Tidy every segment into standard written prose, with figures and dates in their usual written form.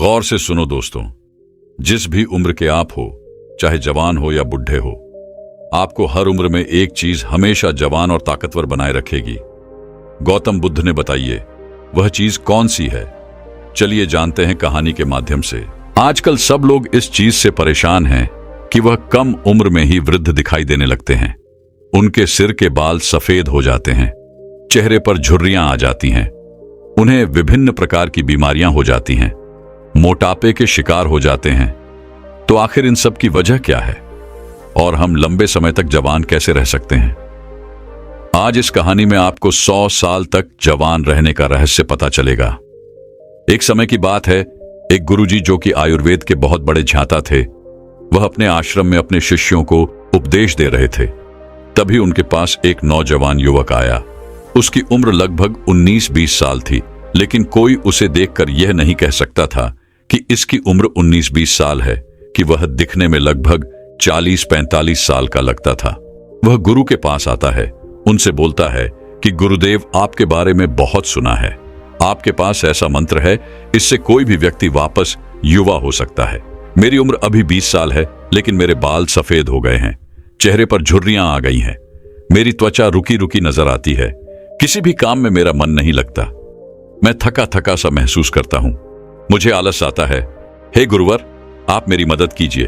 गौर से सुनो दोस्तों, जिस भी उम्र के आप हो, चाहे जवान हो या बुढ़े हो, आपको हर उम्र में एक चीज हमेशा जवान और ताकतवर बनाए रखेगी। गौतम बुद्ध ने बताइए वह चीज कौन सी है। चलिए जानते हैं कहानी के माध्यम से। आजकल सब लोग इस चीज से परेशान हैं कि वह कम उम्र में ही वृद्ध दिखाई देने लगते हैं। उनके सिर के बाल सफेद हो जाते हैं, चेहरे पर झुर्रियां आ जाती हैं, उन्हें विभिन्न प्रकार की बीमारियां हो जाती हैं, मोटापे के शिकार हो जाते हैं। तो आखिर इन सब की वजह क्या है और हम लंबे समय तक जवान कैसे रह सकते हैं? आज इस कहानी में आपको 100 साल तक जवान रहने का रहस्य पता चलेगा। एक समय की बात है, एक गुरुजी जो कि आयुर्वेद के बहुत बड़े झांता थे, वह अपने आश्रम में अपने शिष्यों को उपदेश दे रहे थे। तभी उनके पास एक नौजवान युवक आया। उसकी उम्र लगभग 19-20 साल थी, लेकिन कोई उसे देखकर यह नहीं कह सकता था कि इसकी उम्र 19-20 साल है, कि वह दिखने में लगभग 40-45 साल का लगता था। वह गुरु के पास आता है, उनसे बोलता है कि गुरुदेव, आपके बारे में बहुत सुना है, आपके पास ऐसा मंत्र है, इससे कोई भी व्यक्ति वापस युवा हो सकता है। मेरी उम्र अभी 20 साल है, लेकिन मेरे बाल सफेद हो गए हैं, चेहरे पर झुर्रियां आ गई हैं, मेरी त्वचा रुकी रुकी नजर आती है, किसी भी काम में मेरा मन नहीं लगता, मैं थका थका सा महसूस करता हूं, मुझे आलस आता है। हे गुरुवर, आप मेरी मदद कीजिए,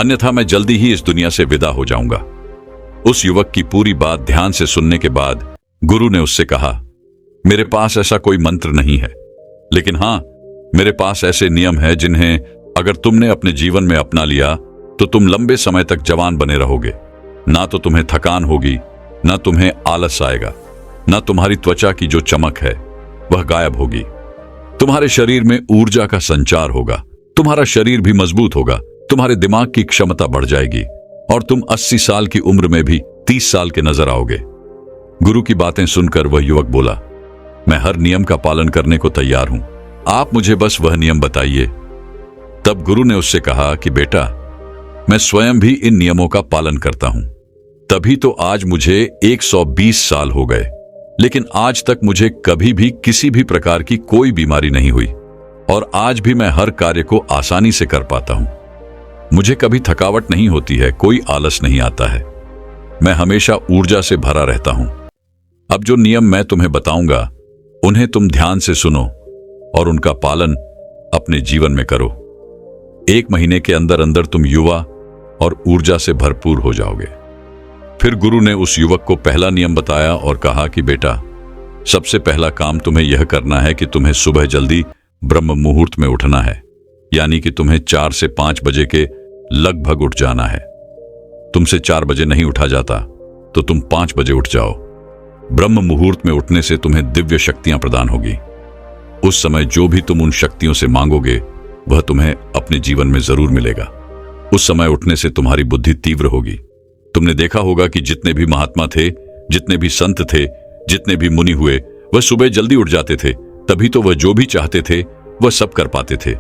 अन्यथा मैं जल्दी ही इस दुनिया से विदा हो जाऊंगा। उस युवक की पूरी बात ध्यान से सुनने के बाद गुरु ने उससे कहा, मेरे पास ऐसा कोई मंत्र नहीं है, लेकिन हां, मेरे पास ऐसे नियम है जिन्हें अगर तुमने अपने जीवन में अपना लिया तो तुम लंबे समय तक जवान बने रहोगे। ना तो तुम्हें थकान होगी, ना तुम्हें आलस आएगा, ना तुम्हारी त्वचा की जो चमक है वह गायब होगी। तुम्हारे शरीर में ऊर्जा का संचार होगा, तुम्हारा शरीर भी मजबूत होगा, तुम्हारे दिमाग की क्षमता बढ़ जाएगी और तुम 80 साल की उम्र में भी 30 साल के नजर आओगे। गुरु की बातें सुनकर वह युवक बोला, मैं हर नियम का पालन करने को तैयार हूं, आप मुझे बस वह नियम बताइए। तब गुरु ने उससे कहा कि बेटा, मैं स्वयं भी इन नियमों का पालन करता हूं, तभी तो आज मुझे 120 साल हो गए, लेकिन आज तक मुझे कभी भी किसी भी प्रकार की कोई बीमारी नहीं हुई और आज भी मैं हर कार्य को आसानी से कर पाता हूं। मुझे कभी थकावट नहीं होती है, कोई आलस नहीं आता है, मैं हमेशा ऊर्जा से भरा रहता हूं। अब जो नियम मैं तुम्हें बताऊंगा उन्हें तुम ध्यान से सुनो और उनका पालन अपने जीवन में करो। 1 महीने के अंदर अंदर तुम युवा और ऊर्जा से भरपूर हो जाओगे। फिर गुरु ने उस युवक को पहला नियम बताया और कहा कि बेटा, सबसे पहला काम तुम्हें यह करना है कि तुम्हें सुबह जल्दी ब्रह्म मुहूर्त में उठना है, यानी कि तुम्हें 4 से 5 बजे के लगभग उठ जाना है। तुमसे 4 बजे नहीं उठा जाता तो तुम 5 बजे उठ जाओ। ब्रह्म मुहूर्त में उठने से तुम्हें दिव्य शक्तियां प्रदान होगी। उस समय जो भी तुम उन शक्तियों से मांगोगे वह तुम्हें अपने जीवन में जरूर मिलेगा। उस समय उठने से तुम्हारी बुद्धि तीव्र होगी। तुमने देखा होगा कि जितने भी महात्मा थे, जितने भी संत थे, जितने भी मुनि हुए, वह सुबह जल्दी उठ जाते थे, तभी तो वह जो भी चाहते थे वह सब कर पाते थे।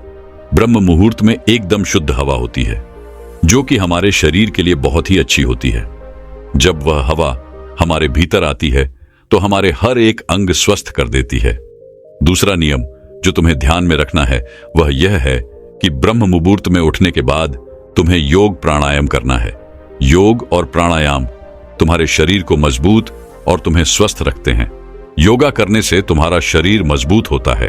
ब्रह्म मुहूर्त में एकदम शुद्ध हवा होती है, जो कि हमारे शरीर के लिए बहुत ही अच्छी होती है। जब वह हवा हमारे भीतर आती है तो हमारे हर एक अंग स्वस्थ कर देती है। दूसरा नियम जो तुम्हें ध्यान में रखना है वह यह है कि ब्रह्म मुहूर्त में उठने के बाद तुम्हें योग प्राणायाम करना है। योग और प्राणायाम तुम्हारे शरीर को मजबूत और तुम्हें स्वस्थ रखते हैं। योगा करने से तुम्हारा शरीर मजबूत होता है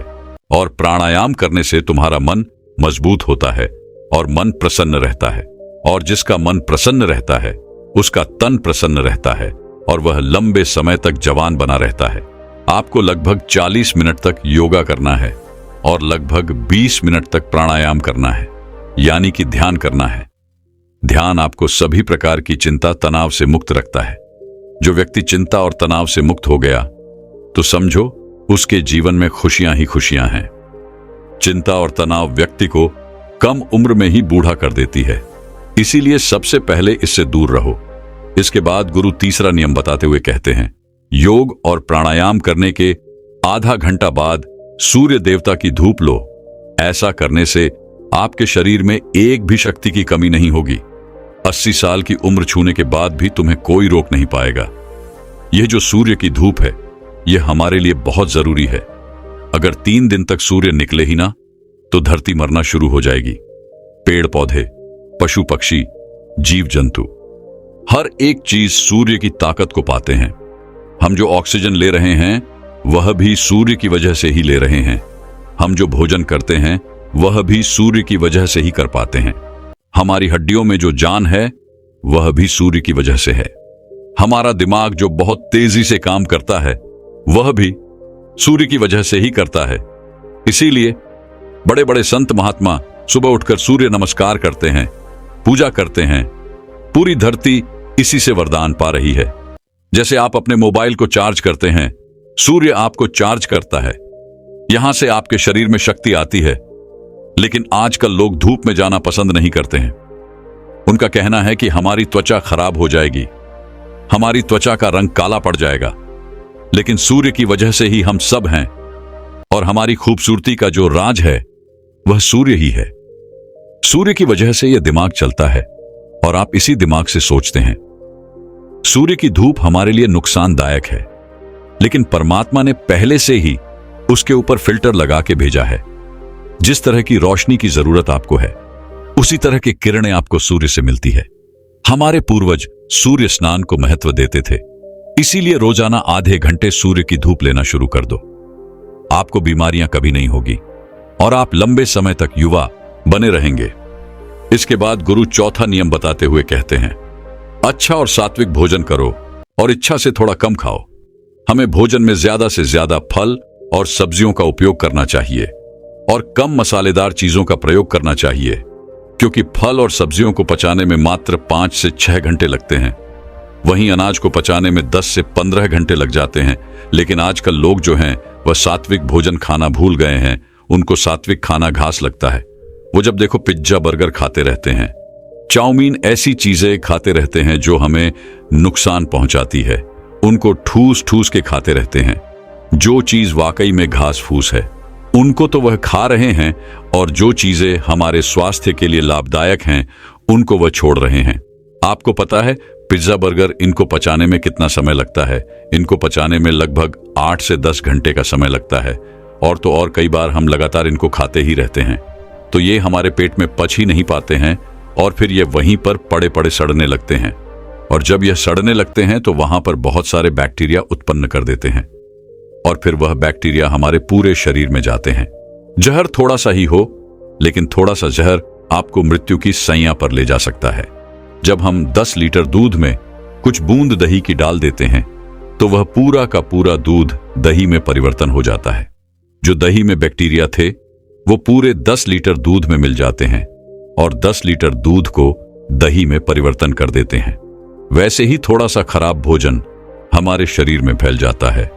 और प्राणायाम करने से तुम्हारा मन मजबूत होता है और मन प्रसन्न रहता है, और जिसका मन प्रसन्न रहता है उसका तन प्रसन्न रहता है और वह लंबे समय तक जवान बना रहता है। आपको लगभग 40 मिनट तक योगा करना है और लगभग 20 मिनट तक प्राणायाम करना है, यानी कि ध्यान करना है। ध्यान आपको सभी प्रकार की चिंता तनाव से मुक्त रखता है। जो व्यक्ति चिंता और तनाव से मुक्त हो गया तो समझो उसके जीवन में खुशियां ही खुशियां हैं। चिंता और तनाव व्यक्ति को कम उम्र में ही बूढ़ा कर देती है, इसीलिए सबसे पहले इससे दूर रहो। इसके बाद गुरु तीसरा नियम बताते हुए कहते हैं, योग और प्राणायाम करने के आधा घंटा बाद सूर्य देवता की धूप लो। ऐसा करने से आपके शरीर में एक भी शक्ति की कमी नहीं होगी। 80 साल की उम्र छूने के बाद भी तुम्हें कोई रोक नहीं पाएगा। यह जो सूर्य की धूप है, यह हमारे लिए बहुत जरूरी है। अगर 3 दिन तक सूर्य निकले ही ना तो धरती मरना शुरू हो जाएगी। पेड़ पौधे, पशु पक्षी, जीव जंतु, हर एक चीज सूर्य की ताकत को पाते हैं। हम जो ऑक्सीजन ले रहे हैं वह भी सूर्य की वजह से ही ले रहे हैं। हम जो भोजन करते हैं वह भी सूर्य की वजह से ही कर पाते हैं। हमारी हड्डियों में जो जान है वह भी सूर्य की वजह से है। हमारा दिमाग जो बहुत तेजी से काम करता है वह भी सूर्य की वजह से ही करता है। इसीलिए बड़े बड़े संत महात्मा सुबह उठकर सूर्य नमस्कार करते हैं, पूजा करते हैं। पूरी धरती इसी से वरदान पा रही है। जैसे आप अपने मोबाइल को चार्ज करते हैं, सूर्य आपको चार्ज करता है। यहां से आपके शरीर में शक्ति आती है। लेकिन आजकल लोग धूप में जाना पसंद नहीं करते हैं। उनका कहना है कि हमारी त्वचा खराब हो जाएगी, हमारी त्वचा का रंग काला पड़ जाएगा। लेकिन सूर्य की वजह से ही हम सब हैं और हमारी खूबसूरती का जो राज है वह सूर्य ही है। सूर्य की वजह से यह दिमाग चलता है और आप इसी दिमाग से सोचते हैं। सूर्य की धूप हमारे लिए नुकसानदायक है, लेकिन परमात्मा ने पहले से ही उसके ऊपर फिल्टर लगा के भेजा है। जिस तरह की रोशनी की जरूरत आपको है उसी तरह की किरणें आपको सूर्य से मिलती है। हमारे पूर्वज सूर्य स्नान को महत्व देते थे, इसीलिए रोजाना आधे घंटे सूर्य की धूप लेना शुरू कर दो। आपको बीमारियां कभी नहीं होगी और आप लंबे समय तक युवा बने रहेंगे। इसके बाद गुरु चौथा नियम बताते हुए कहते हैं, अच्छा और सात्विक भोजन करो और इच्छा से थोड़ा कम खाओ। हमें भोजन में ज्यादा से ज्यादा फल और सब्जियों का उपयोग करना चाहिए और कम मसालेदार चीजों का प्रयोग करना चाहिए, क्योंकि फल और सब्जियों को पचाने में मात्र 5 से 6 घंटे लगते हैं। वहीं अनाज को पचाने में 10 से 15 घंटे लग जाते हैं। लेकिन आजकल लोग जो हैं वह सात्विक भोजन खाना भूल गए हैं। उनको सात्विक खाना घास लगता है। वो जब देखो पिज्जा बर्गर खाते रहते हैं, चाउमीन, ऐसी चीजें खाते रहते हैं जो हमें नुकसान पहुंचाती है। उनको ठूस ठूस के खाते रहते हैं। जो चीज वाकई में घास फूस है उनको तो वह खा रहे हैं, और जो चीजें हमारे स्वास्थ्य के लिए लाभदायक हैं उनको वह छोड़ रहे हैं। आपको पता है पिज्जा बर्गर, इनको पचाने में कितना समय लगता है? इनको पचाने में लगभग 8 से 10 घंटे का समय लगता है। और तो और कई बार हम लगातार इनको खाते ही रहते हैं, तो ये हमारे पेट में पच ही नहीं पाते हैं और फिर ये वहीं पर पड़े पड़े सड़ने लगते हैं। और जब यह सड़ने लगते हैं तो वहां पर बहुत सारे बैक्टीरिया उत्पन्न कर देते हैं और फिर वह बैक्टीरिया हमारे पूरे शरीर में जाते हैं। जहर थोड़ा सा ही हो, लेकिन थोड़ा सा जहर आपको मृत्यु की सैया पर ले जा सकता है। जब हम 10 लीटर दूध में कुछ बूंद दही की डाल देते हैं तो वह पूरा का पूरा दूध दही में परिवर्तन हो जाता है। जो दही में बैक्टीरिया थे वो पूरे 10 लीटर दूध में मिल जाते हैं और 10 लीटर दूध को दही में परिवर्तन कर देते हैं। वैसे ही थोड़ा सा खराब भोजन हमारे शरीर में फैल जाता है,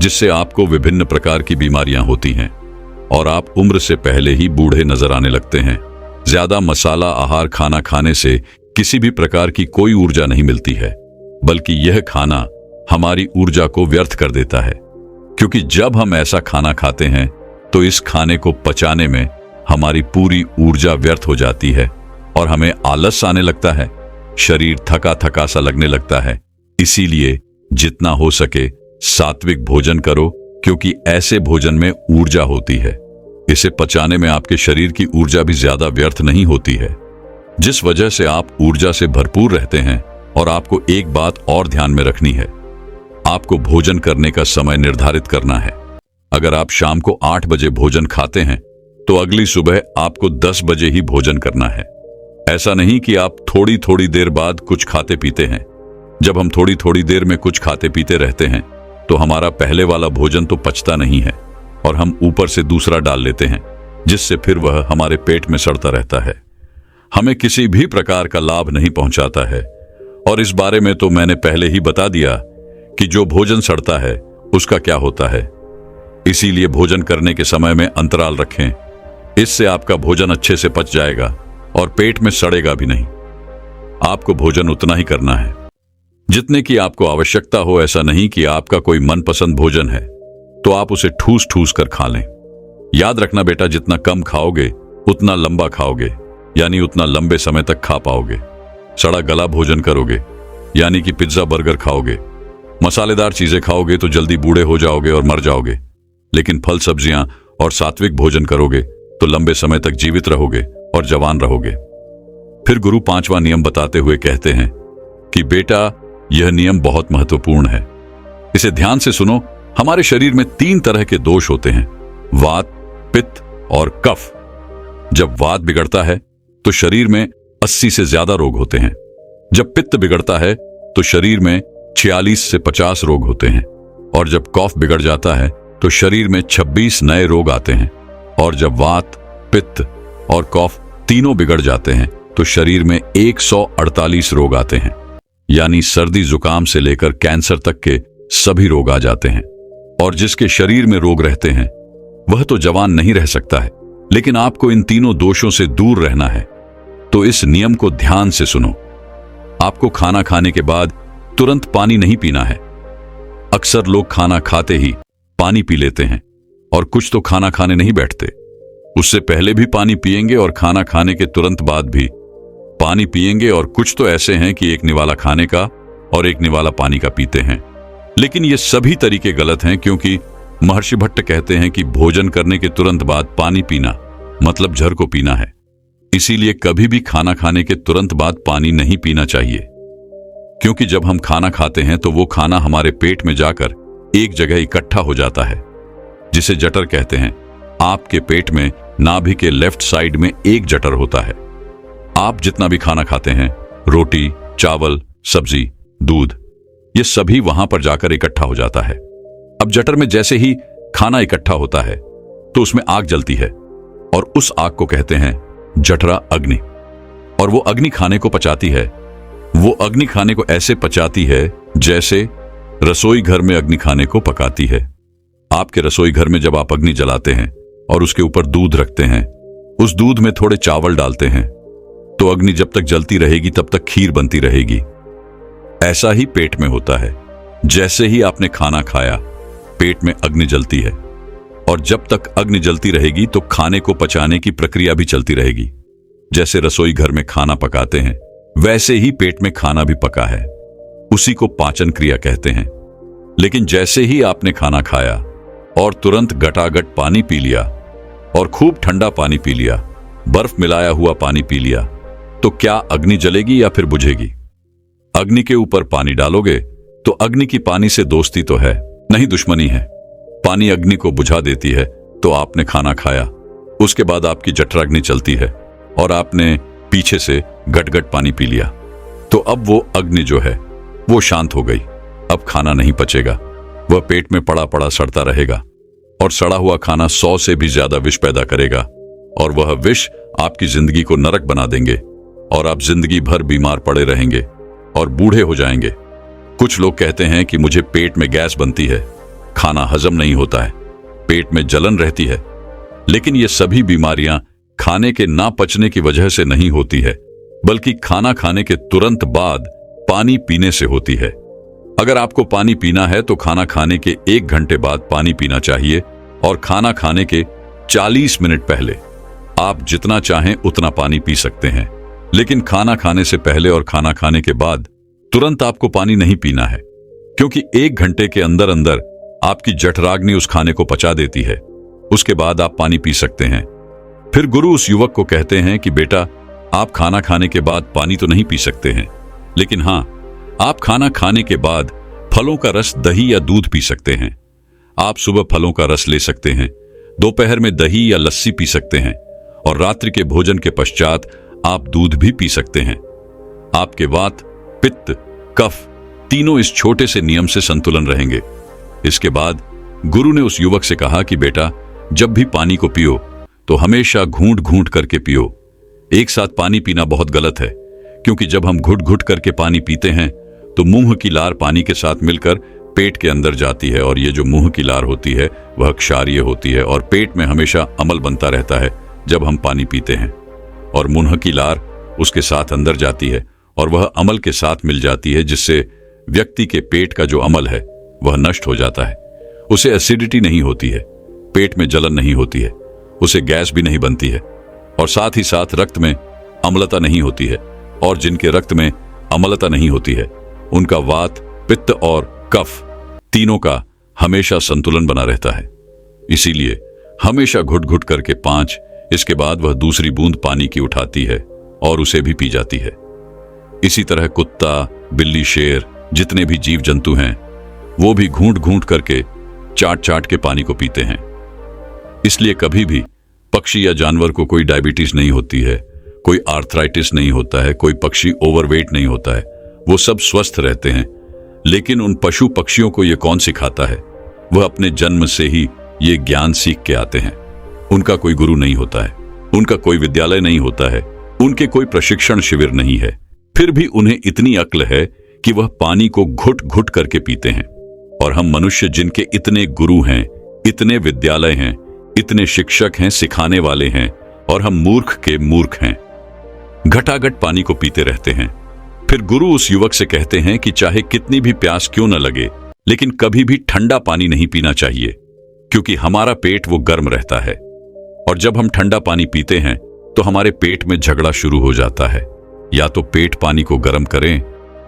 जिससे आपको विभिन्न प्रकार की बीमारियां होती हैं और आप उम्र से पहले ही बूढ़े नजर आने लगते हैं। ज्यादा मसाला आहार खाना खाने से किसी भी प्रकार की कोई ऊर्जा नहीं मिलती है, बल्कि यह खाना हमारी ऊर्जा को व्यर्थ कर देता है। क्योंकि जब हम ऐसा खाना खाते हैं तो इस खाने को पचाने में हमारी पूरी ऊर्जा व्यर्थ हो जाती है और हमें आलस आने लगता है, शरीर थका थका सा लगने लगता है। इसीलिए जितना हो सके सात्विक भोजन करो, क्योंकि ऐसे भोजन में ऊर्जा होती है। इसे पचाने में आपके शरीर की ऊर्जा भी ज्यादा व्यर्थ नहीं होती है, जिस वजह से आप ऊर्जा से भरपूर रहते हैं। और आपको एक बात और ध्यान में रखनी है, आपको भोजन करने का समय निर्धारित करना है। अगर आप शाम को 8 बजे भोजन खाते हैं तो अगली सुबह आपको 10 बजे ही भोजन करना है। ऐसा नहीं कि आप थोड़ी थोड़ी देर बाद कुछ खाते पीते हैं। जब हम थोड़ी थोड़ी देर में कुछ खाते पीते रहते हैं तो हमारा पहले वाला भोजन तो पचता नहीं है और हम ऊपर से दूसरा डाल लेते हैं, जिससे फिर वह हमारे पेट में सड़ता रहता है, हमें किसी भी प्रकार का लाभ नहीं पहुंचाता है। और इस बारे में तो मैंने पहले ही बता दिया कि जो भोजन सड़ता है उसका क्या होता है। इसीलिए भोजन करने के समय में अंतराल रखें, इससे आपका भोजन अच्छे से पच जाएगा और पेट में सड़ेगा भी नहीं। आपको भोजन उतना ही करना है जितने की आपको आवश्यकता हो। ऐसा नहीं कि आपका कोई मनपसंद भोजन है तो आप उसे ठूस ठूस कर खा लें। याद रखना बेटा, जितना कम खाओगे उतना लंबा खाओगे, यानी उतना लंबे समय तक खा पाओगे। सड़ा गला भोजन करोगे, यानी कि पिज्जा बर्गर खाओगे, मसालेदार चीजें खाओगे तो जल्दी बूढ़े हो जाओगे और मर जाओगे। लेकिन फल सब्जियां और सात्विक भोजन करोगे तो लंबे समय तक जीवित रहोगे और जवान रहोगे। फिर गुरु पांचवा नियम बताते हुए कहते हैं कि बेटा, यह नियम बहुत महत्वपूर्ण है, इसे ध्यान से सुनो। हमारे शरीर में 3 तरह के दोष होते हैं, वात, पित्त और कफ। जब वात बिगड़ता है तो शरीर में 80 से ज्यादा रोग होते हैं। जब पित्त बिगड़ता है तो शरीर में 46 से 50 रोग होते हैं। और जब कफ बिगड़ जाता है तो शरीर में 26 नए रोग आते हैं। और जब वात, पित्त और कफ तीनों बिगड़ जाते हैं तो शरीर में 148 रोग आते हैं। यानी सर्दी जुकाम से लेकर कैंसर तक के सभी रोग आ जाते हैं। और जिसके शरीर में रोग रहते हैं वह तो जवान नहीं रह सकता है, लेकिन आपको इन तीनों दोषों से दूर रहना है। तो इस नियम को ध्यान से सुनो। आपको खाना खाने के बाद तुरंत पानी नहीं पीना है। अक्सर लोग खाना खाते ही पानी पी लेते हैं और कुछ तो खाना खाने नहीं बैठते, उससे पहले भी पानी पिएंगे और खाना खाने के तुरंत बाद भी पानी पिएंगे। और कुछ तो ऐसे हैं कि एक निवाला खाने का और एक निवाला पानी का पीते हैं। लेकिन ये सभी तरीके गलत हैं, क्योंकि महर्षि भट्ट कहते हैं कि भोजन करने के तुरंत बाद पानी पीना मतलब जहर को पीना है। इसीलिए कभी भी खाना खाने के तुरंत बाद पानी नहीं पीना चाहिए, क्योंकि जब हम खाना खाते हैं तो वो खाना हमारे पेट में जाकर एक जगह इकट्ठा हो जाता है, जिसे जठर कहते हैं। आपके पेट में नाभि के लेफ्ट साइड में एक जठर होता है। आप जितना भी खाना खाते हैं, रोटी, चावल, सब्जी, दूध, ये सभी वहां पर जाकर इकट्ठा हो जाता है। अब जठर में जैसे ही खाना इकट्ठा होता है तो उसमें आग जलती है और उस आग को कहते हैं जठरा अग्नि। और वो अग्नि खाने को पचाती है। वो अग्नि खाने को ऐसे पचाती है जैसे रसोई घर में अग्नि खाने को पकाती है। आपके रसोई घर में जब आप अग्नि जलाते हैं और उसके ऊपर दूध रखते हैं, उस दूध में थोड़े चावल डालते हैं, तो अग्नि जब तक जलती रहेगी तब तक खीर बनती रहेगी। ऐसा ही पेट में होता है। जैसे ही आपने खाना खाया, पेट में अग्नि जलती है, और जब तक अग्नि जलती रहेगी तो खाने को पचाने की प्रक्रिया भी चलती रहेगी। जैसे रसोई घर में खाना पकाते हैं, वैसे ही पेट में खाना भी पका है। उसी को पाचन क्रिया कहते हैं। लेकिन जैसे ही आपने खाना खाया और तुरंत गटागट पानी पी लिया और खूब ठंडा पानी पी लिया, बर्फ मिलाया हुआ पानी पी लिया, तो क्या अग्नि जलेगी या फिर बुझेगी? अग्नि के ऊपर पानी डालोगे तो अग्नि की पानी से दोस्ती तो है नहीं, दुश्मनी है। पानी अग्नि को बुझा देती है। तो आपने खाना खाया, उसके बाद आपकी जठराग्नि चलती है और आपने पीछे से गटगट पानी पी लिया, तो अब वो अग्नि जो है वो शांत हो गई। अब खाना नहीं पचेगा, वह पेट में पड़ा पड़ा सड़ता रहेगा और सड़ा हुआ खाना 100 से भी ज्यादा विष पैदा करेगा। और वह विष आपकी जिंदगी को नरक बना देंगे और आप जिंदगी भर बीमार पड़े रहेंगे और बूढ़े हो जाएंगे। कुछ लोग कहते हैं कि मुझे पेट में गैस बनती है, खाना हजम नहीं होता है, पेट में जलन रहती है। लेकिन ये सभी बीमारियां खाने के ना पचने की वजह से नहीं होती है, बल्कि खाना खाने के तुरंत बाद पानी पीने से होती है। अगर आपको पानी पीना है तो खाना खाने के 1 घंटे बाद पानी पीना चाहिए और खाना खाने के 40 मिनट पहले। आप जितना चाहें उतना पानी पी सकते हैं, लेकिन खाना खाने से पहले और खाना खाने के बाद तुरंत आपको पानी नहीं पीना है, क्योंकि 1 घंटे के अंदर अंदर आपकी जठराग्नि उस खाने को पचा देती है। उसके बाद आप पानी पी सकते हैं। फिर गुरु उस युवक को कहते हैं कि बेटा, आप खाना खाने के बाद पानी तो नहीं पी सकते हैं, लेकिन हाँ, आप खाना खाने के बाद फलों का रस, दही या दूध पी सकते हैं। आप सुबह फलों का रस ले सकते हैं, दोपहर में दही या लस्सी पी सकते हैं और रात्रि के भोजन के पश्चात आप दूध भी पी सकते हैं। आपके वात, पित्त, कफ तीनों इस छोटे से नियम से संतुलन रहेंगे। इसके बाद गुरु ने उस युवक से कहा कि बेटा, जब भी पानी को पियो तो हमेशा घूंट घूंट करके पियो। एक साथ पानी पीना बहुत गलत है, क्योंकि जब हम घुट घुट करके पानी पीते हैं तो मुंह की लार पानी के साथ मिलकर पेट के अंदर जाती है, और ये जो मुंह की लार होती है वह क्षारीय होती है और पेट में हमेशा अम्ल बनता रहता है जब हम पानी पीते हैं। और मुंह की लार उसके साथ अंदर जाती है और वह अम्ल के साथ मिल जाती है, जिससे व्यक्ति के पेट का जो अम्ल है वह नष्ट हो जाता है। उसे एसिडिटी नहीं होती है, पेट में जलन नहीं होती है, उसे गैस भी नहीं बनती है, और साथ ही साथ रक्त में अम्लता नहीं होती है। और जिनके रक्त में अम्लता नहीं होती है उनका वात, पित्त और कफ तीनों का हमेशा संतुलन बना रहता है। इसीलिए हमेशा घुट घुट करके 5 इसके बाद वह दूसरी बूंद पानी की उठाती है और उसे भी पी जाती है। इसी तरह कुत्ता, बिल्ली, शेर, जितने भी जीव जंतु हैं वो भी घूंट घूंट करके, चाट चाट के पानी को पीते हैं। इसलिए कभी भी पक्षी या जानवर को कोई डायबिटीज नहीं होती है, कोई आर्थराइटिस नहीं होता है, कोई पक्षी ओवरवेट नहीं होता है, वो सब स्वस्थ रहते हैं। लेकिन उन पशु पक्षियों को ये कौन सिखाता है? वह अपने जन्म से ही ये ज्ञान सीख के आते हैं। उनका कोई गुरु नहीं होता है, उनका कोई विद्यालय नहीं होता है, उनके कोई प्रशिक्षण शिविर नहीं है। फिर भी उन्हें इतनी अक्ल है कि वह पानी को घुट घुट करके पीते हैं। और हम मनुष्य, जिनके इतने गुरु हैं, इतने विद्यालय हैं, इतने शिक्षक हैं, सिखाने वाले हैं, और हम मूर्ख के मूर्ख हैं, घटाघट पानी को पीते रहते हैं। फिर गुरु उस युवक से कहते हैं कि चाहे कितनी भी प्यास क्यों न लगे, लेकिन कभी भी ठंडा पानी नहीं पीना चाहिए, क्योंकि हमारा पेट वो गर्म रहता है। और जब हम ठंडा पानी पीते हैं तो हमारे पेट में झगड़ा शुरू हो जाता है। या तो पेट पानी को गर्म करें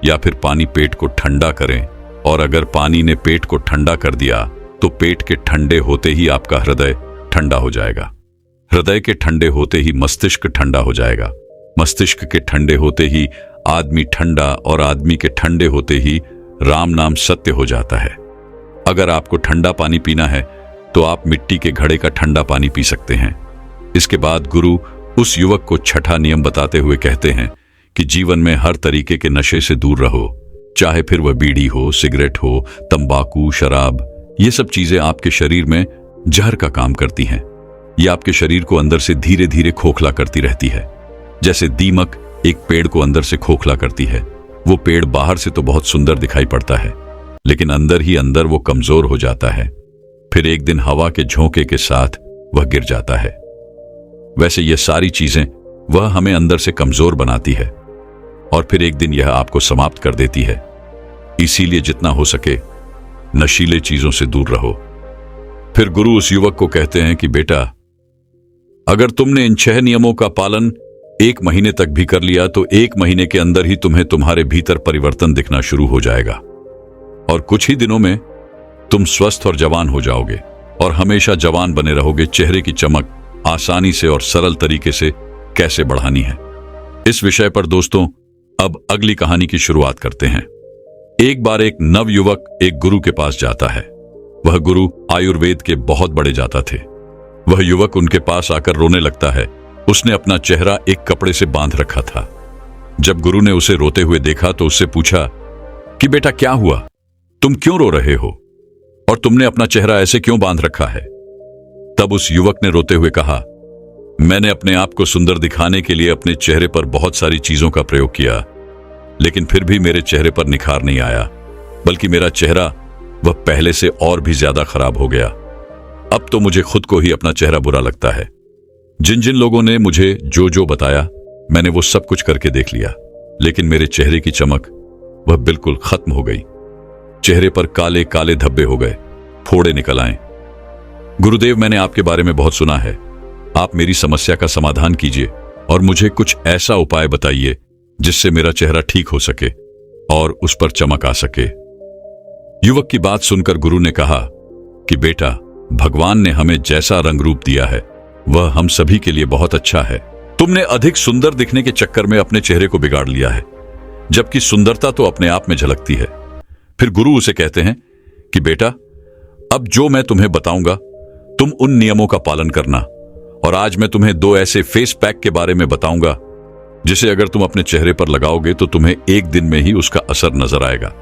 या फिर पानी पेट को ठंडा करें। और अगर पानी ने पेट को ठंडा कर दिया तो पेट के ठंडे होते ही आपका हृदय ठंडा हो जाएगा। हृदय के ठंडे होते ही मस्तिष्क ठंडा हो जाएगा। मस्तिष्क के ठंडे होते ही आदमी ठंडा, और आदमी के ठंडे होते ही राम नाम सत्य हो जाता है। अगर आपको ठंडा पानी पीना है तो आप मिट्टी के घड़े का ठंडा पानी पी सकते हैं। इसके बाद गुरु उस युवक को छठा नियम बताते हुए कहते हैं कि जीवन में हर तरीके के नशे से दूर रहो, चाहे फिर वह बीड़ी हो, सिगरेट हो, तंबाकू, शराब। ये सब चीजें आपके शरीर में जहर का काम करती हैं। ये आपके शरीर को अंदर से धीरे धीरे खोखला करती रहती है। जैसे दीमक एक पेड़ को अंदर से खोखला करती है। वो पेड़ बाहर से तो बहुत सुंदर दिखाई पड़ता है, लेकिन अंदर ही अंदर वो कमजोर हो जाता है। फिर एक दिन हवा के झोंके के साथ वह गिर जाता है। वैसे ये सारी चीजें वह हमें अंदर से कमजोर बनाती है, और फिर एक दिन यह आपको समाप्त कर देती है। इसीलिए जितना हो सके नशीले चीजों से दूर रहो। फिर गुरु उस युवक को कहते हैं कि बेटा, अगर तुमने इन 6 नियमों का पालन 1 महीने तक भी कर लिया तो 1 महीने के अंदर ही तुम्हें तुम्हारे भीतर परिवर्तन दिखना शुरू हो जाएगा, और कुछ ही दिनों में तुम स्वस्थ और जवान हो जाओगे, और हमेशा जवान बने रहोगे। चेहरे की चमक आसानी से और सरल तरीके से कैसे बढ़ानी है, इस विषय पर दोस्तों अब अगली कहानी की शुरुआत करते हैं। एक बार एक नवयुवक एक गुरु के पास जाता है। वह गुरु आयुर्वेद के बहुत बड़े जाता थे। वह युवक उनके पास आकर रोने लगता है। उसने अपना चेहरा एक कपड़े से बांध रखा था। जब गुरु ने उसे रोते हुए देखा तो उससे पूछा कि बेटा, क्या हुआ? तुम क्यों रो रहे हो? और तुमने अपना चेहरा ऐसे क्यों बांध रखा है? तब उस युवक ने रोते हुए कहा, मैंने अपने आप को सुंदर दिखाने के लिए अपने चेहरे पर बहुत सारी चीजों का प्रयोग किया, लेकिन फिर भी मेरे चेहरे पर निखार नहीं आया, बल्कि मेरा चेहरा वह पहले से और भी ज्यादा खराब हो गया। अब तो मुझे खुद को ही अपना चेहरा बुरा लगता है। जिन जिन लोगों ने मुझे जो जो बताया, मैंने वो सब कुछ करके देख लिया, लेकिन मेरे चेहरे की चमक वह बिल्कुल खत्म हो गई। चेहरे पर काले काले धब्बे हो गए, फोड़े निकल आए। गुरुदेव, मैंने आपके बारे में बहुत सुना है। आप मेरी समस्या का समाधान कीजिए और मुझे कुछ ऐसा उपाय बताइए जिससे मेरा चेहरा ठीक हो सके और उस पर चमक आ सके। युवक की बात सुनकर गुरु ने कहा कि बेटा, भगवान ने हमें जैसा रंग रूप दिया है वह हम सभी के लिए बहुत अच्छा है। तुमने अधिक सुंदर दिखने के चक्कर में अपने चेहरे को बिगाड़ लिया है, जबकि सुंदरता तो अपने आप में झलकती है। फिर गुरु उसे कहते हैं कि बेटा, अब जो मैं तुम्हें बताऊंगा तुम उन नियमों का पालन करना, और आज मैं तुम्हें 2 ऐसे फेस पैक के बारे में बताऊंगा जिसे अगर तुम अपने चेहरे पर लगाओगे तो तुम्हें 1 दिन में ही उसका असर नजर आएगा।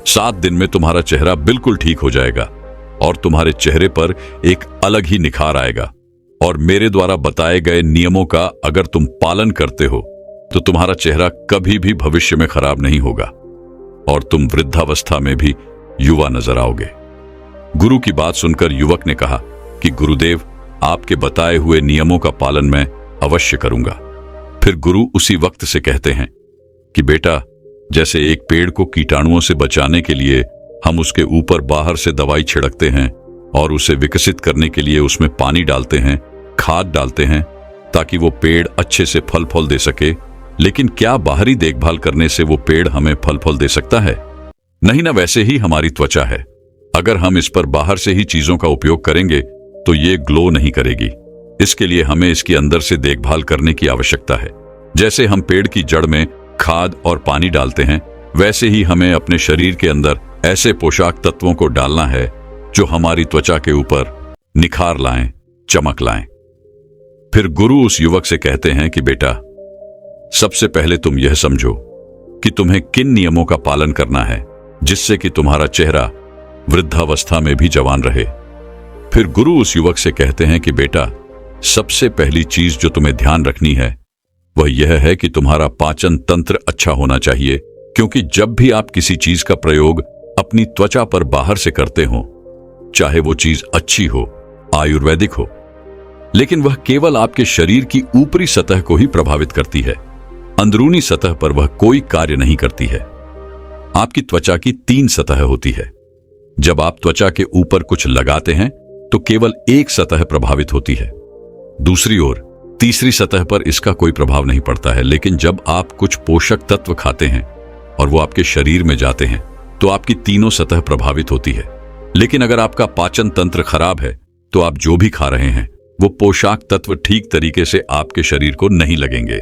7 दिन में तुम्हारा चेहरा बिल्कुल ठीक हो जाएगा और तुम्हारे चेहरे पर एक अलग ही निखार आएगा। और मेरे द्वारा बताए गए नियमों का अगर तुम पालन करते हो तो तुम्हारा चेहरा कभी भी भविष्य में खराब नहीं होगा और तुम वृद्धावस्था में भी युवा नजर आओगे। गुरु की बात सुनकर युवक ने कहा कि गुरुदेव, आपके बताए हुए नियमों का पालन मैं अवश्य करूंगा। फिर गुरु उसी वक्त से कहते हैं कि बेटा, जैसे एक पेड़ को कीटाणुओं से बचाने के लिए हम उसके ऊपर बाहर से दवाई छिड़कते हैं और उसे विकसित करने के लिए उसमें पानी डालते हैं, खाद डालते हैं ताकि वो पेड़ अच्छे से फल फूल दे सके, लेकिन क्या बाहरी देखभाल करने से वो पेड़ हमें फल फूल दे सकता है? नहीं ना। वैसे ही हमारी त्वचा है, अगर हम इस पर बाहर से ही चीजों का उपयोग करेंगे तो ये ग्लो नहीं करेगी। इसके लिए हमें इसकी अंदर से देखभाल करने की आवश्यकता है। जैसे हम पेड़ की जड़ में खाद और पानी डालते हैं, वैसे ही हमें अपने शरीर के अंदर ऐसे पोषक तत्वों को डालना है जो हमारी त्वचा के ऊपर निखार लाएं, चमक लाएं। फिर गुरु उस युवक से कहते हैं कि बेटा, सबसे पहले तुम यह समझो कि तुम्हें किन नियमों का पालन करना है जिससे कि तुम्हारा चेहरा वृद्धावस्था में भी जवान रहे। फिर गुरु उस युवक से कहते हैं कि बेटा, सबसे पहली चीज जो तुम्हें ध्यान रखनी है वह यह है कि तुम्हारा पाचन तंत्र अच्छा होना चाहिए, क्योंकि जब भी आप किसी चीज का प्रयोग अपनी त्वचा पर बाहर से करते हो, चाहे वो चीज अच्छी हो, आयुर्वेदिक हो, लेकिन वह केवल आपके शरीर की ऊपरी सतह को ही प्रभावित करती है। अंदरूनी सतह पर वह कोई कार्य नहीं करती है। आपकी त्वचा की 3 सतह होती है। जब आप त्वचा के ऊपर कुछ लगाते हैं तो केवल एक सतह प्रभावित होती है, दूसरी ओर तीसरी सतह पर इसका कोई प्रभाव नहीं पड़ता है। लेकिन जब आप कुछ पोषक तत्व खाते हैं और वो आपके शरीर में जाते हैं तो आपकी तीनों सतह प्रभावित होती है। लेकिन अगर आपका पाचन तंत्र खराब है तो आप जो भी खा रहे हैं वो पोषक तत्व ठीक तरीके से आपके शरीर को नहीं लगेंगे।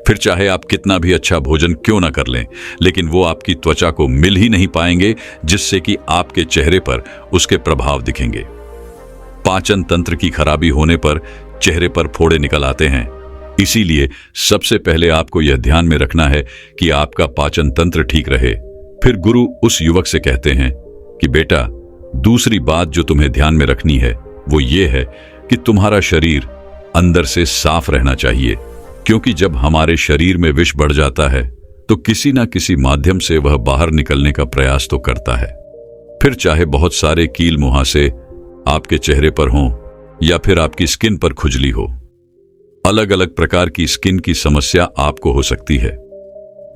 फिर चाहे आप कितना भी अच्छा भोजन क्यों ना कर लें, लेकिन वो आपकी त्वचा को मिल ही नहीं पाएंगे, जिससे कि आपके चेहरे पर उसके प्रभाव दिखेंगे। पाचन तंत्र की खराबी होने पर चेहरे पर फोड़े निकल आते हैं। इसीलिए सबसे पहले आपको यह ध्यान में रखना है कि आपका पाचन तंत्र ठीक रहे। फिर गुरु उस युवक से कहते हैं कि बेटा, दूसरी बात जो तुम्हें ध्यान में रखनी है वो ये है कि तुम्हारा शरीर अंदर से साफ रहना चाहिए, क्योंकि जब हमारे शरीर में विष बढ़ जाता है तो किसी ना किसी माध्यम से वह बाहर निकलने का प्रयास तो करता है। फिर चाहे बहुत सारे कील मुहासे आपके चेहरे पर हों या फिर आपकी स्किन पर खुजली हो, अलग अलग प्रकार की स्किन की समस्या आपको हो सकती है।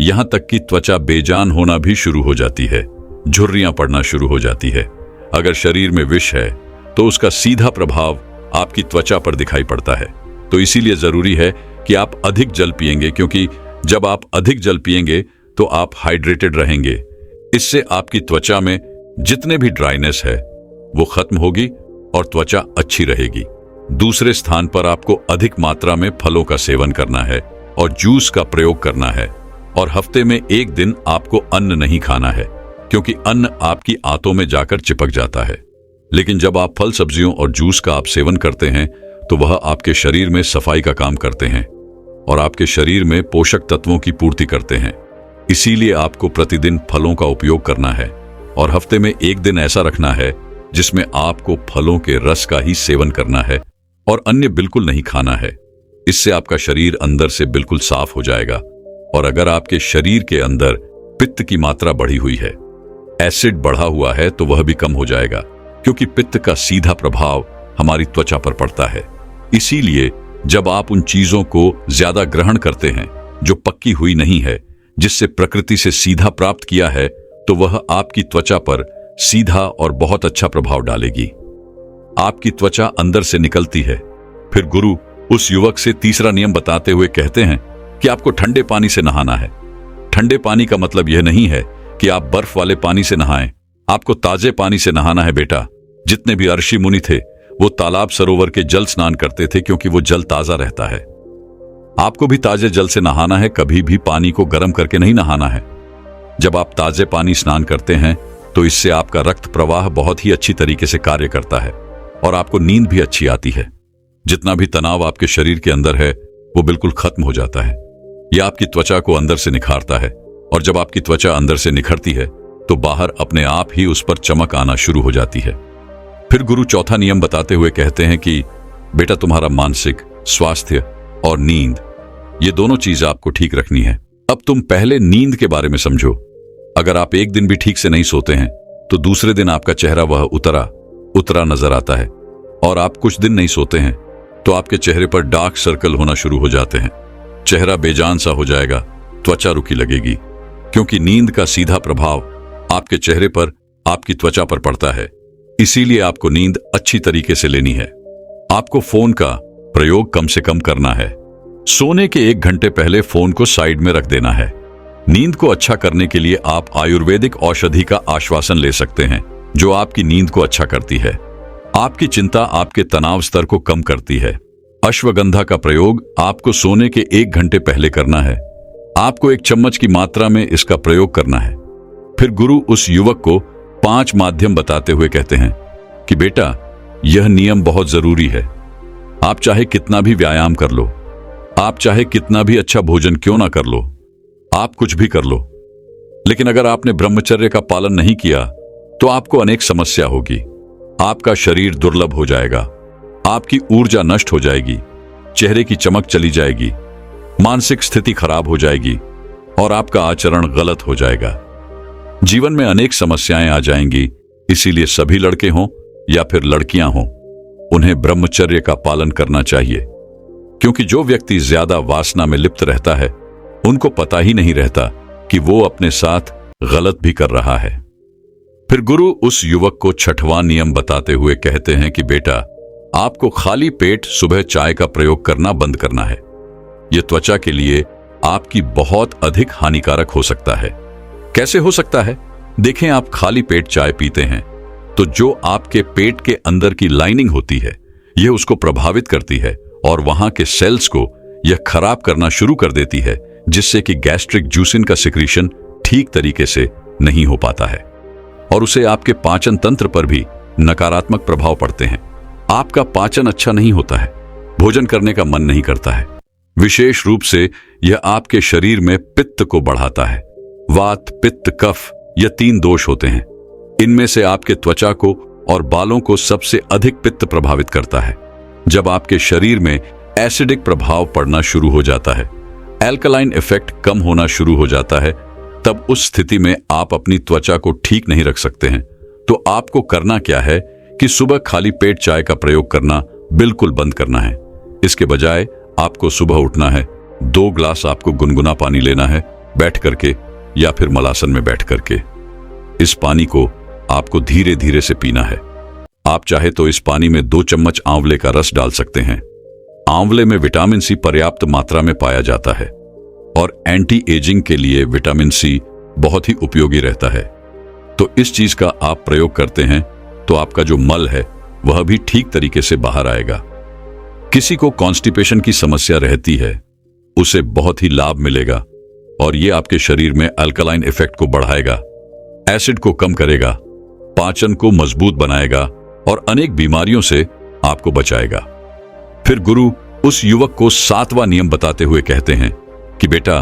यहां तक कि त्वचा बेजान होना भी शुरू हो जाती है, झुर्रियां पड़ना शुरू हो जाती है। अगर शरीर में विष है तो उसका सीधा प्रभाव आपकी त्वचा पर दिखाई पड़ता है। तो इसीलिए जरूरी है कि आप अधिक जल पिएंगे, क्योंकि जब आप अधिक जल पिएंगे तो आप हाइड्रेटेड रहेंगे। इससे आपकी त्वचा में जितने भी ड्राइनेस है वो खत्म होगी और त्वचा अच्छी रहेगी। दूसरे स्थान पर आपको अधिक मात्रा में फलों का सेवन करना है और जूस का प्रयोग करना है, और हफ्ते में 1 दिन आपको अन्न नहीं खाना है, क्योंकि अन्न आपकी आंतों में जाकर चिपक जाता है। लेकिन जब आप फल सब्जियों और जूस का आप सेवन करते हैं तो वह आपके शरीर में सफाई का काम करते हैं और आपके शरीर में पोषक तत्वों की पूर्ति करते हैं। इसीलिए आपको प्रतिदिन फलों का उपयोग करना है और हफ्ते में 1 दिन ऐसा रखना है जिसमें आपको फलों के रस का ही सेवन करना है और अन्य बिल्कुल नहीं खाना है। इससे आपका शरीर अंदर से बिल्कुल साफ हो जाएगा। और अगर आपके शरीर के अंदर पित्त की मात्रा बढ़ी हुई है, एसिड बढ़ा हुआ है, तो वह भी कम हो जाएगा, क्योंकि पित्त का सीधा प्रभाव हमारी त्वचा पर पड़ता है। इसीलिए जब आप उन चीजों को ज्यादा ग्रहण करते हैं जो पक्की हुई नहीं है, जिससे प्रकृति से सीधा प्राप्त किया है, तो वह आपकी त्वचा पर सीधा और बहुत अच्छा प्रभाव डालेगी। आपकी त्वचा अंदर से निकलती है। फिर गुरु उस युवक से तीसरा नियम बताते हुए कहते हैं कि आपको ठंडे पानी से नहाना है। ठंडे पानी का मतलब यह नहीं है कि आप बर्फ वाले पानी से नहाएं, आपको ताजे पानी से नहाना है बेटा। जितने भी ऋषि मुनि थे वो तालाब सरोवर के जल स्नान करते थे, क्योंकि वो जल ताजा रहता है। आपको भी ताजे जल से नहाना है, कभी भी पानी को गर्म करके नहीं नहाना है। जब आप ताजे पानी स्नान करते हैं तो इससे आपका रक्त प्रवाह बहुत ही अच्छी तरीके से कार्य करता है और आपको नींद भी अच्छी आती है। जितना भी तनाव आपके शरीर के अंदर है वो बिल्कुल खत्म हो जाता है। यह आपकी त्वचा को अंदर से निखारता है, और जब आपकी त्वचा अंदर से निखरती है तो बाहर अपने आप ही उस पर चमक आना शुरू हो जाती है। फिर गुरु चौथा नियम बताते हुए कहते हैं कि बेटा, तुम्हारा मानसिक स्वास्थ्य और नींद, ये दोनों चीज आपको ठीक रखनी है। अब तुम पहले नींद के बारे में समझो। अगर आप 1 दिन भी ठीक से नहीं सोते हैं तो दूसरे दिन आपका चेहरा वह उतरा नजर आता है, और आप कुछ दिन नहीं सोते हैं तो आपके चेहरे पर डार्क सर्कल होना शुरू हो जाते हैं। चेहरा बेजान सा हो जाएगा, त्वचा रुखी लगेगी, क्योंकि नींद का सीधा प्रभाव आपके चेहरे पर, आपकी त्वचा पर पड़ता है। इसीलिए आपको नींद अच्छी तरीके से लेनी है। आपको फोन का प्रयोग कम से कम करना है। सोने के 1 घंटे पहले फोन को साइड में रख देना है। नींद को अच्छा करने के लिए आप आयुर्वेदिक औषधि का आश्वासन ले सकते हैं, जो आपकी नींद को अच्छा करती है। आपकी चिंता आपके तनाव स्तर को कम करती है। अश्वगंधा का प्रयोग आपको सोने के 1 घंटे पहले करना है। आपको 1 चम्मच की मात्रा में इसका प्रयोग करना है। फिर गुरु उस युवक को 5 माध्यम बताते हुए कहते हैं कि बेटा, यह नियम बहुत जरूरी है। आप चाहे कितना भी व्यायाम कर लो, आप चाहे कितना भी अच्छा भोजन क्यों ना कर लो, आप कुछ भी कर लो, लेकिन अगर आपने ब्रह्मचर्य का पालन नहीं किया तो आपको अनेक समस्या होगी। आपका शरीर दुर्लभ हो जाएगा, आपकी ऊर्जा नष्ट हो जाएगी, चेहरे की चमक चली जाएगी, मानसिक स्थिति खराब हो जाएगी और आपका आचरण गलत हो जाएगा। जीवन में अनेक समस्याएं आ जाएंगी। इसीलिए सभी लड़के हों या फिर लड़कियां हों, उन्हें ब्रह्मचर्य का पालन करना चाहिए, क्योंकि जो व्यक्ति ज्यादा वासना में लिप्त रहता है उनको पता ही नहीं रहता कि वो अपने साथ गलत भी कर रहा है। फिर गुरु उस युवक को 6वां नियम बताते हुए कहते हैं कि बेटा, आपको खाली पेट सुबह चाय का प्रयोग करना बंद करना है। यह त्वचा के लिए आपकी बहुत अधिक हानिकारक हो सकता है। कैसे हो सकता है? देखें, आप खाली पेट चाय पीते हैं तो जो आपके पेट के अंदर की लाइनिंग होती है यह उसको प्रभावित करती है और वहां के सेल्स को यह खराब करना शुरू कर देती है, जिससे कि गैस्ट्रिक जूसिन का सिक्रीशन ठीक तरीके से नहीं हो पाता है और उसे आपके पाचन तंत्र पर भी नकारात्मक प्रभाव पड़ते हैं। आपका पाचन अच्छा नहीं होता है, भोजन करने का मन नहीं करता है। विशेष रूप से यह आपके शरीर में पित्त को बढ़ाता है। वात, पित्त, कफ, यह 3 दोष होते हैं। इनमें से आपके त्वचा को और बालों को सबसे अधिक पित्त प्रभावित करता है। जब आपके शरीर में एसिडिक प्रभाव पड़ना शुरू हो जाता है, एल्कलाइन इफेक्ट कम होना शुरू हो जाता है, तब उस स्थिति में आप अपनी त्वचा को ठीक नहीं रख सकते हैं। तो आपको करना क्या है कि सुबह खाली पेट चाय का प्रयोग करना बिल्कुल बंद करना है। इसके बजाय आपको सुबह उठना है, 2 ग्लास आपको गुनगुना पानी लेना है, बैठ करके या फिर मलासन में बैठ करके। इस पानी को आपको धीरे धीरे से पीना है। आप चाहे तो इस पानी में 2 चम्मच आंवले का रस डाल सकते हैं। आंवले में विटामिन सी पर्याप्त मात्रा में पाया जाता है और एंटी एजिंग के लिए विटामिन सी बहुत ही उपयोगी रहता है। तो इस चीज का आप प्रयोग करते हैं तो आपका जो मल है वह भी ठीक तरीके से बाहर आएगा। किसी को कॉन्स्टिपेशन की समस्या रहती है, उसे बहुत ही लाभ मिलेगा और यह आपके शरीर में अल्कलाइन इफेक्ट को बढ़ाएगा, एसिड को कम करेगा, पाचन को मजबूत बनाएगा और अनेक बीमारियों से आपको बचाएगा। फिर गुरु उस युवक को 7वां नियम बताते हुए कहते हैं कि बेटा,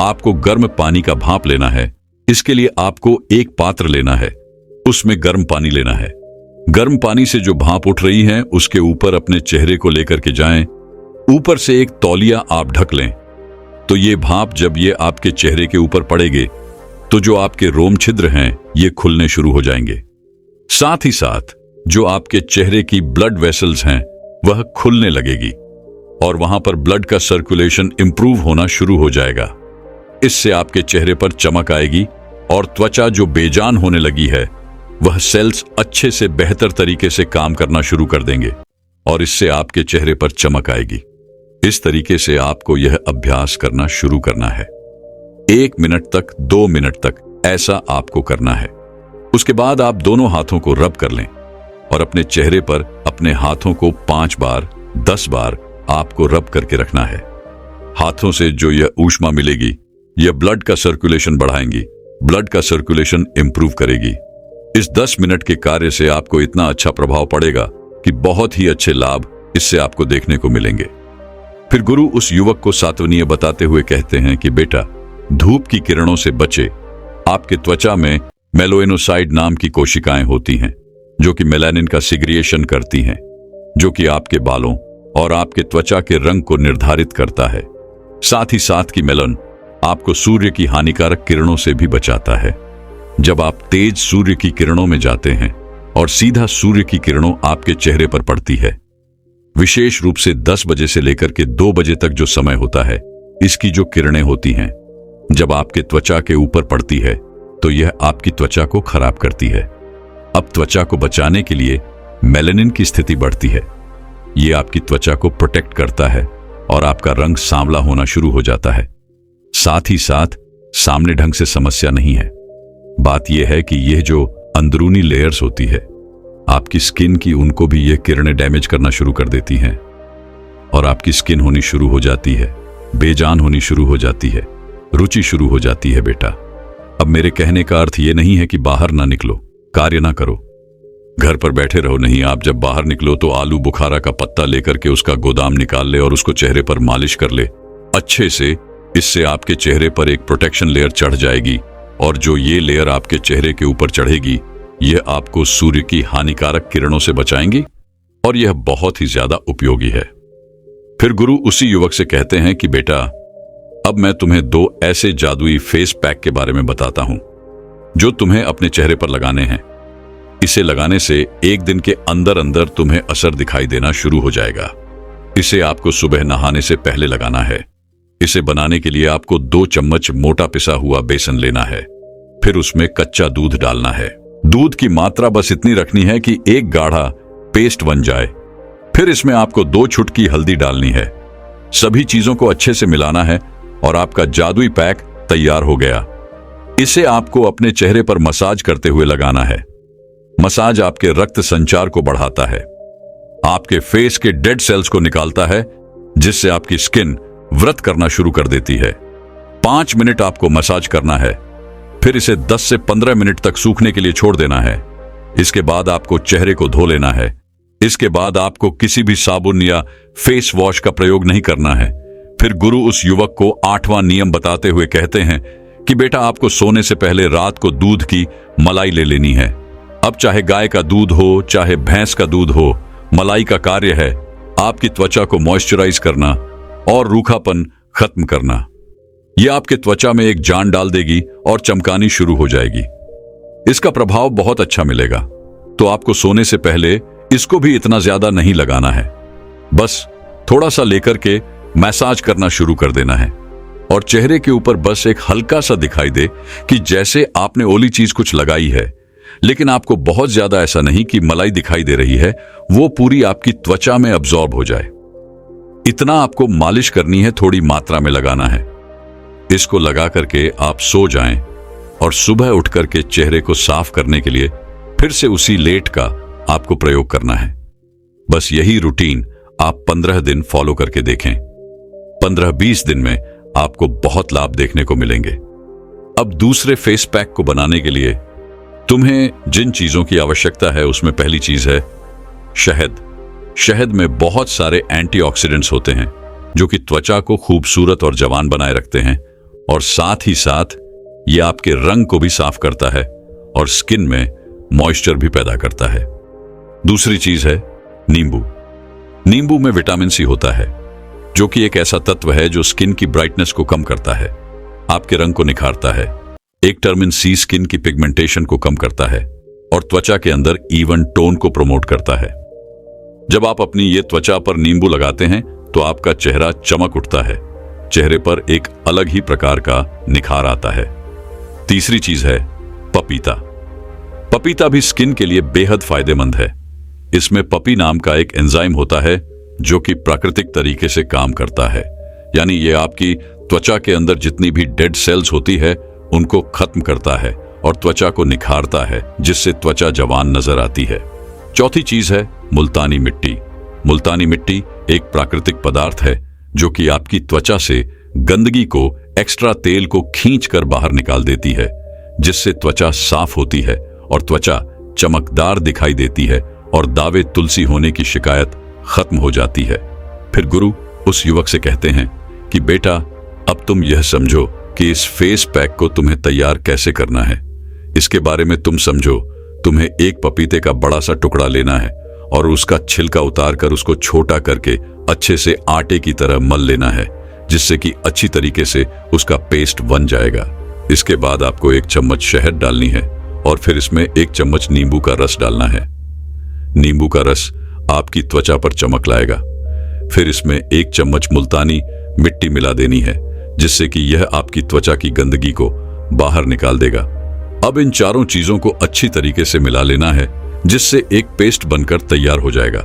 आपको गर्म पानी का भाप लेना है। इसके लिए आपको एक पात्र लेना है, उसमें गर्म पानी लेना है। गर्म पानी से जो भाप उठ रही है उसके ऊपर अपने चेहरे को लेकर के जाएं। ऊपर से एक तौलिया आप ढक लें। तो ये भाप जब ये आपके चेहरे के ऊपर पड़ेगे तो जो आपके रोम छिद्र हैं ये खुलने शुरू हो जाएंगे। साथ ही साथ जो आपके चेहरे की ब्लड वेसल्स हैं वह खुलने लगेगी और वहां पर ब्लड का सर्कुलेशन इंप्रूव होना शुरू हो जाएगा। इससे आपके चेहरे पर चमक आएगी और त्वचा जो बेजान होने लगी है वह सेल्स अच्छे से बेहतर तरीके से काम करना शुरू कर देंगे और इससे आपके चेहरे पर चमक आएगी। इस तरीके से आपको यह अभ्यास करना शुरू करना है। 1 मिनट तक, 2 मिनट तक ऐसा आपको करना है। उसके बाद आप दोनों हाथों को रब कर लें और अपने चेहरे पर अपने हाथों को 5 बार, 10 बार आपको रब करके रखना है। हाथों से जो यह ऊष्मा मिलेगी यह ब्लड का सर्कुलेशन बढ़ाएंगी, ब्लड का सर्कुलेशन इंप्रूव करेगी। इस 10 मिनट के कार्य से आपको इतना अच्छा प्रभाव पड़ेगा कि बहुत ही अच्छे लाभ इससे आपको देखने को मिलेंगे। फिर गुरु उस युवक को 7वां नियम बताते हुए कहते हैं कि बेटा, धूप की किरणों से बचे। आपके त्वचा में मेलोइनोसाइड नाम की कोशिकाएं होती हैं जो कि मेलानिन का सिग्रिएशन करती हैं, जो कि आपके बालों और आपके त्वचा के रंग को निर्धारित करता है। साथ ही साथ की मेलन आपको सूर्य की हानिकारक किरणों से भी बचाता है। जब आप तेज सूर्य की किरणों में जाते हैं और सीधा सूर्य की किरणों आपके चेहरे पर पड़ती है, विशेष रूप से 10 बजे से लेकर के 2 बजे तक जो समय होता है, इसकी जो किरणें होती हैं जब आपके त्वचा के ऊपर पड़ती है तो यह आपकी त्वचा को खराब करती है। अब त्वचा को बचाने के लिए मेलानिन की स्थिति बढ़ती है। यह आपकी त्वचा को प्रोटेक्ट करता है और आपका रंग सांवला होना शुरू हो जाता है। साथ ही साथ सामने ढंग से समस्या नहीं है। बात यह है कि यह जो अंदरूनी लेयर्स होती है आपकी स्किन की, उनको भी यह किरणें डैमेज करना शुरू कर देती हैं। और आपकी स्किन होनी शुरू हो जाती है, बेजान होनी शुरू हो जाती है, रुचि शुरू हो जाती है। बेटा, अब मेरे कहने का अर्थ ये नहीं है कि बाहर ना निकलो, कार्य ना करो, घर पर बैठे रहो। नहीं, आप जब बाहर निकलो तो आलू बुखारा का पत्ता लेकर के उसका गोदाम निकाल ले और उसको चेहरे पर मालिश कर ले अच्छे से। इससे आपके चेहरे पर एक प्रोटेक्शन लेयर चढ़ जाएगी, और जो ये लेयर आपके चेहरे के ऊपर चढ़ेगी, यह आपको सूर्य की हानिकारक किरणों से बचाएंगी, और यह बहुत ही ज्यादा उपयोगी है। फिर गुरु उसी युवक से कहते हैं कि बेटा, अब मैं तुम्हें 2 ऐसे जादुई फेस पैक के बारे में बताता हूं जो तुम्हें अपने चेहरे पर लगाने हैं। इसे लगाने से 1 दिन के अंदर अंदर तुम्हें असर दिखाई देना शुरू हो जाएगा। इसे आपको सुबह नहाने से पहले लगाना है। इसे बनाने के लिए आपको 2 चम्मच मोटा पिसा हुआ बेसन लेना है। फिर उसमें कच्चा दूध डालना है। दूध की मात्रा बस इतनी रखनी है कि एक गाढ़ा पेस्ट बन जाए। फिर इसमें आपको 2 चुटकी हल्दी डालनी है। सभी चीजों को अच्छे से मिलाना है और आपका जादुई पैक तैयार हो गया। इसे आपको अपने चेहरे पर मसाज करते हुए लगाना है। मसाज आपके रक्त संचार को बढ़ाता है, आपके फेस के डेड सेल्स को निकालता है, जिससे आपकी स्किन व्रत करना शुरू कर देती है। 5 मिनट आपको मसाज करना है। फिर इसे 10 से 15 मिनट तक सूखने के लिए छोड़ देना है। इसके बाद आपको चेहरे को धो लेना है। इसके बाद आपको किसी भी साबुन या फेस वॉश का प्रयोग नहीं करना है। फिर गुरु उस युवक को 8वां नियम बताते हुए कहते हैं कि बेटा, आपको सोने से पहले रात को दूध की मलाई ले लेनी है। अब चाहे गाय का दूध हो, चाहे भैंस का दूध हो, मलाई का कार्य है आपकी त्वचा को मॉइस्चराइज करना और रूखापन खत्म करना। यह आपके त्वचा में एक जान डाल देगी और चमकानी शुरू हो जाएगी। इसका प्रभाव बहुत अच्छा मिलेगा। तो आपको सोने से पहले इसको भी इतना ज्यादा नहीं लगाना है, बस थोड़ा सा लेकर के मैसाज करना शुरू कर देना है, और चेहरे के ऊपर बस एक हल्का सा दिखाई दे कि जैसे आपने ओली चीज कुछ लगाई है, लेकिन आपको बहुत ज्यादा ऐसा नहीं कि मलाई दिखाई दे रही है, वो पूरी आपकी त्वचा में अब्सॉर्ब हो जाए। इतना आपको मालिश करनी है, थोड़ी मात्रा में लगाना है। इसको लगा करके आप सो जाएं और सुबह उठ करके चेहरे को साफ करने के लिए फिर से उसी लेट का आपको प्रयोग करना है। बस यही रूटीन आप 15 दिन फॉलो करके देखें। 15-20 दिन में आपको बहुत लाभ देखने को मिलेंगे। अब दूसरे फेस पैक को बनाने के लिए तुम्हें जिन चीजों की आवश्यकता है, उसमें पहली चीज है शहद। शहद में बहुत सारे एंटीऑक्सीडेंट्स होते हैं जो कि त्वचा को खूबसूरत और जवान बनाए रखते हैं, और साथ ही साथ ये आपके रंग को भी साफ करता है और स्किन में मॉइस्चर भी पैदा करता है। दूसरी चीज है नींबू। नींबू में विटामिन सी होता है, जो कि एक ऐसा तत्व है जो स्किन की ब्राइटनेस को कम करता है, आपके रंग को निखारता है। एक विटामिन सी स्किन की पिगमेंटेशन को कम करता है और त्वचा के अंदर इवन टोन को प्रमोट करता है। जब आप अपनी ये त्वचा पर नींबू लगाते हैं तो आपका चेहरा चमक उठता है, चेहरे पर एक अलग ही प्रकार का निखार आता है। तीसरी चीज है पपीता। पपीता भी स्किन के लिए बेहद फायदेमंद है। इसमें पपी नाम का एक एंजाइम होता है जो कि प्राकृतिक तरीके से काम करता है, यानी ये आपकी त्वचा के अंदर जितनी भी डेड सेल्स होती है उनको खत्म करता है और त्वचा को निखारता है, जिससे त्वचा जवान नजर आती है। चौथी चीज है मुल्तानी मिट्टी। मुल्तानी मिट्टी एक प्राकृतिक पदार्थ है जो कि आपकी त्वचा से गंदगी को, एक्स्ट्रा तेल को खींच कर बाहर निकाल देती है, जिससे त्वचा साफ होती है और त्वचा चमकदार दिखाई देती है और दावे तुलसी होने की शिकायत खत्म हो जाती है। फिर गुरु उस युवक से कहते हैं कि बेटा, अब तुम यह समझो कि इस फेस पैक को तुम्हें तैयार कैसे करना है। इसके बारे में तुम समझो। तुम्हें एक पपीते का बड़ा सा टुकड़ा लेना है और उसका छिलका उतार कर उसको छोटा करके अच्छे से आटे की तरह मल लेना है, जिससे कि अच्छी तरीके से उसका पेस्ट बन जाएगा। इसके बाद आपको 1 चम्मच शहद डालनी है और फिर इसमें 1 चम्मच नींबू का रस डालना है। नींबू का रस आपकी त्वचा पर चमक लाएगा। फिर इसमें 1 चम्मच मुल्तानी मिट्टी मिला देनी है, जिससे कि यह आपकी त्वचा की गंदगी को बाहर निकाल देगा। अब इन चारों चीजों को अच्छी तरीके से मिला लेना है, जिससे एक पेस्ट बनकर तैयार हो जाएगा।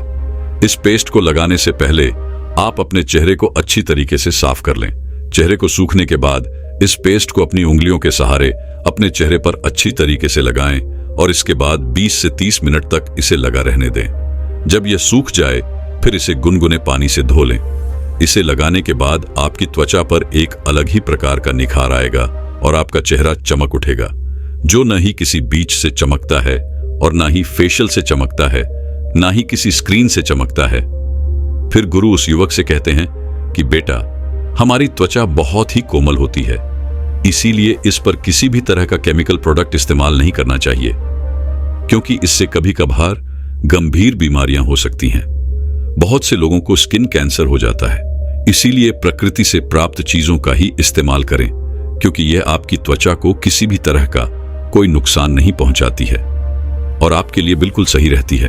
इस पेस्ट को लगाने से पहले आप अपने चेहरे को अच्छी तरीके से साफ कर लें। चेहरे को सूखने के बाद इस पेस्ट को अपनी उंगलियों के सहारे अपने चेहरे पर अच्छी तरीके से लगाएं और इसके बाद 20 से 30 मिनट तक इसे लगा रहने दें। जब यह सूख जाए, फिर इसे गुनगुने पानी से धो लें। इसे लगाने के बाद आपकी त्वचा पर एक अलग ही प्रकार का निखार आएगा और आपका चेहरा चमक उठेगा, जो न ही किसी बीच से चमकता है और ना ही फेशियल से चमकता है, ना ही किसी स्क्रीन से चमकता है। फिर गुरु उस युवक से कहते हैं कि बेटा, हमारी त्वचा बहुत ही कोमल होती है, इसीलिए इस पर किसी भी तरह का केमिकल प्रोडक्ट इस्तेमाल नहीं करना चाहिए, क्योंकि इससे कभी कभार गंभीर बीमारियां हो सकती हैं। बहुत से लोगों को स्किन कैंसर हो जाता है। इसीलिए प्रकृति से प्राप्त चीजों का ही इस्तेमाल करें, क्योंकि यह आपकी त्वचा को किसी भी तरह का कोई नुकसान नहीं पहुंचाती है और आपके लिए बिल्कुल सही रहती है।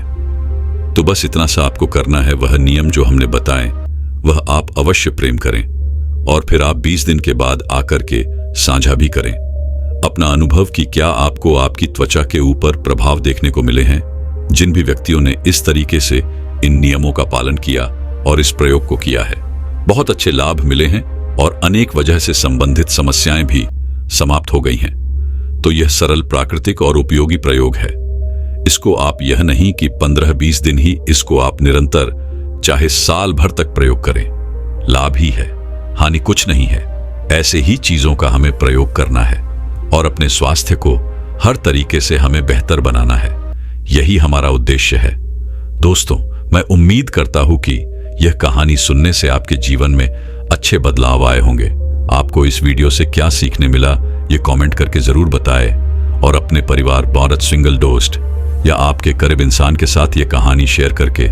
तो बस इतना सा आपको करना है, वह नियम जो हमने बताए वह आप अवश्य प्रेम करें और फिर आप 20 दिन के बाद आकर के साझा भी करें अपना अनुभव कि क्या आपको आपकी त्वचा के ऊपर प्रभाव देखने को मिले हैं। जिन भी व्यक्तियों ने इस तरीके से इन नियमों का पालन किया और इस प्रयोग को किया है, बहुत अच्छे लाभ मिले हैं और अनेक वजह से संबंधित समस्याएं भी समाप्त हो गई हैं। तो यह सरल, प्राकृतिक और उपयोगी प्रयोग है। इसको आप यह नहीं कि 15-20 दिन ही, इसको आप निरंतर चाहे साल भर तक प्रयोग करें। लाभ ही है, हानि कुछ नहीं है। ऐसे ही चीजों का हमें प्रयोग करना है और अपने स्वास्थ्य को हर तरीके से हमें बेहतर बनाना है। यही हमारा उद्देश्य है। दोस्तों, मैं उम्मीद करता हूं कि यह कहानी सुनने से आपके जीवन में अच्छे बदलाव आए होंगे। आपको इस वीडियो से क्या सीखने मिला, ये कमेंट करके जरूर बताएं और अपने परिवार, औरत, सिंगल दोस्त या आपके करीब इंसान के साथ ये कहानी शेयर करके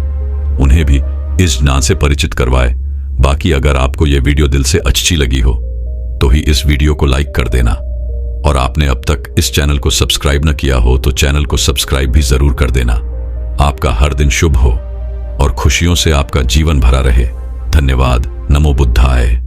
उन्हें भी इस ज्ञान से परिचित करवाएं। बाकी अगर आपको ये वीडियो दिल से अच्छी लगी हो तो ही इस वीडियो को लाइक कर देना और आपने अब तक इस चैनल को सब्सक्राइब न किया हो तो चैनल को सब्सक्राइब भी जरूर कर देना। आपका हर दिन शुभ हो और खुशियों से आपका जीवन भरा रहे। धन्यवाद। नमो बुद्धाय।